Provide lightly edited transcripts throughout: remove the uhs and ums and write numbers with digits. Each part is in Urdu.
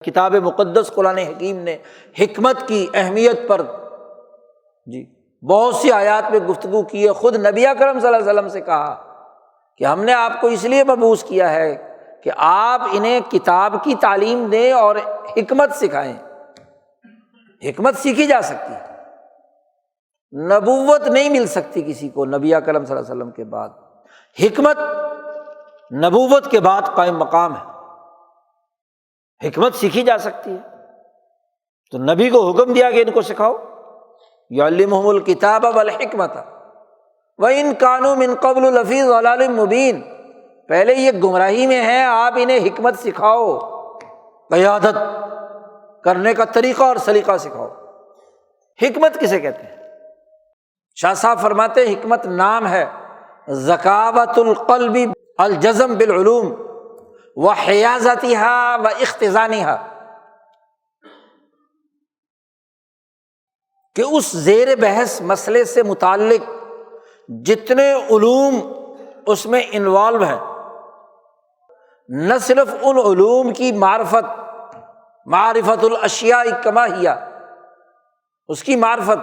کتاب مقدس قرآن حکیم نے حکمت کی اہمیت پر بہت سی آیات میں گفتگو کی ہے۔ خود نبی اکرم صلی اللہ علیہ وسلم سے کہا کہ ہم نے آپ کو اس لیے مبعوث کیا ہے کہ آپ انہیں کتاب کی تعلیم دیں اور حکمت سکھائیں۔ حکمت سیکھی جا سکتی ہے، نبوت نہیں مل سکتی کسی کو نبی اکرم صلی اللہ علیہ وسلم کے بعد۔ حکمت نبوت کے بعد قائم مقام ہے، حکمت سیکھی جا سکتی ہے۔ تو نبی کو حکم دیا کہ ان کو سکھاؤ، یعلمہم الکتاب والحکمت وَإِن كَانُوا مِن قَبْلُ لَفِي ضَلَالٍ مُبِینٍ، پہلے یہ گمراہی میں ہیں، آپ انہیں حکمت سکھاؤ، قیادت کرنے کا طریقہ اور سلیقہ سکھاؤ۔ حکمت کسے کہتے ہیں؟ شاہ صاحب فرماتے ہیں حکمت نام ہے ذکاوۃ القلب الجزم بالعلوم وحیازتها واختزانها، کہ اس زیر بحث مسئلے سے متعلق جتنے علوم اس میں انوالو ہیں، نہ صرف ان علوم کی معرفت الاشیاء کما ہی، اس کی معرفت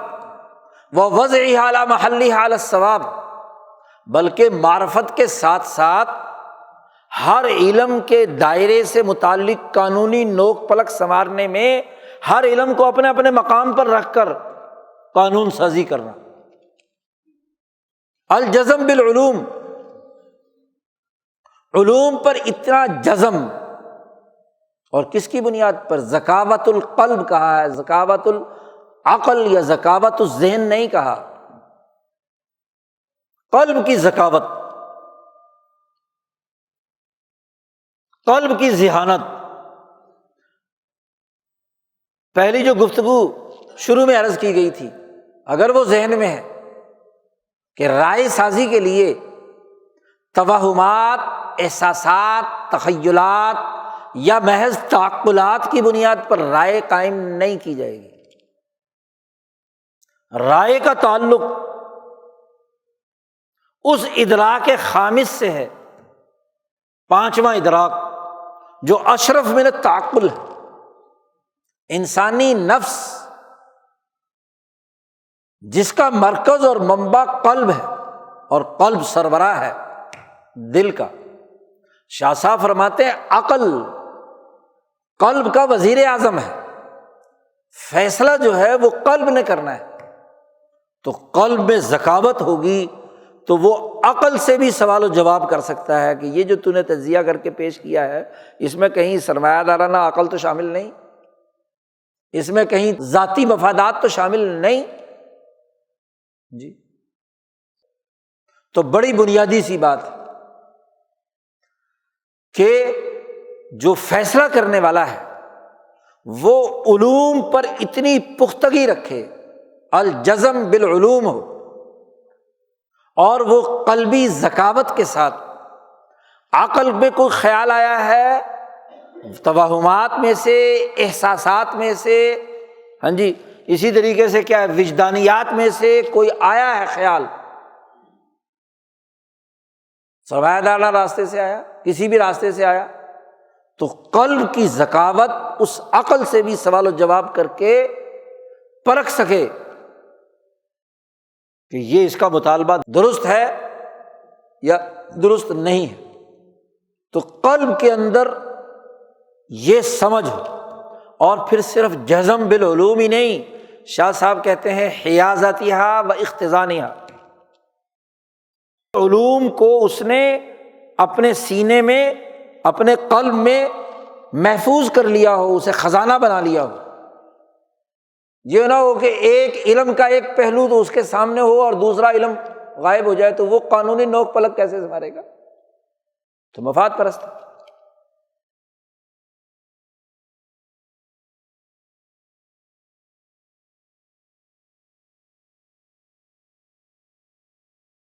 ووضعها علی محلها علی الصواب، بلکہ معرفت کے ساتھ ساتھ ہر علم کے دائرے سے متعلق قانونی نوک پلک سنوارنے میں ہر علم کو اپنے اپنے مقام پر رکھ کر قانون سازی کرنا۔ الجزم بالعلوم، علوم پر اتنا جزم، اور کس کی بنیاد پر؟ ذکاوۃ القلب کہا ہے، ذکاوۃ العقل یا ذکاوۃ الذہن نہیں کہا، قلب کی ذکاوت، قلب کی ذہانت۔ پہلی جو گفتگو شروع میں عرض کی گئی تھی، اگر وہ ذہن میں ہے کہ رائے سازی کے لیے توہمات، احساسات، تخیلات یا محض تعقلات کی بنیاد پر رائے قائم نہیں کی جائے گی۔ رائے کا تعلق اس ادراک خامس سے ہے، پانچواں ادراک جو اشرف من التعقل ہے، انسانی نفس جس کا مرکز اور منبع قلب ہے، اور قلب سربراہ ہے دل کا۔ شاہ صاحب فرماتے ہیں عقل قلب کا وزیر اعظم ہے، فیصلہ جو ہے وہ قلب نے کرنا ہے۔ تو قلب میں ذکاوت ہوگی تو وہ عقل سے بھی سوال و جواب کر سکتا ہے کہ یہ جو تو نے تجزیہ کر کے پیش کیا ہے، اس میں کہیں سرمایہ دارانہ عقل تو شامل نہیں، اس میں کہیں ذاتی مفادات تو شامل نہیں جی۔ تو بڑی بنیادی سی بات ہے کہ جو فیصلہ کرنے والا ہے وہ علوم پر اتنی پختگی رکھے، الجزم بالعلوم ہو، اور وہ قلبی ذکاوت کے ساتھ عقل میں کوئی خیال آیا ہے، توہمات میں سے، احساسات میں سے، ہاں جی، اسی طریقے سے کیا ہے، وجدانیات میں سے کوئی آیا ہے خیال، سرمایہ دارانہ راستے سے آیا، کسی بھی راستے سے آیا، تو قلب کی ذکاوت اس عقل سے بھی سوال و جواب کر کے پرکھ سکے کہ یہ اس کا مطالبہ درست ہے یا درست نہیں ہے۔ تو قلب کے اندر یہ سمجھ ہو، اور پھر صرف جزم بالعلوم ہی نہیں، شاہ صاحب کہتے ہیں حیازتہا و اختزانہا، علوم کو اس نے اپنے سینے میں، اپنے قلب میں محفوظ کر لیا ہو، اسے خزانہ بنا لیا ہو۔ یہ نہ ہو کہ ایک علم کا ایک پہلو تو اس کے سامنے ہو اور دوسرا علم غائب ہو جائے، تو وہ قانونی نوک پلک کیسے سنوارے گا؟ تو مفاد پرست ہے۔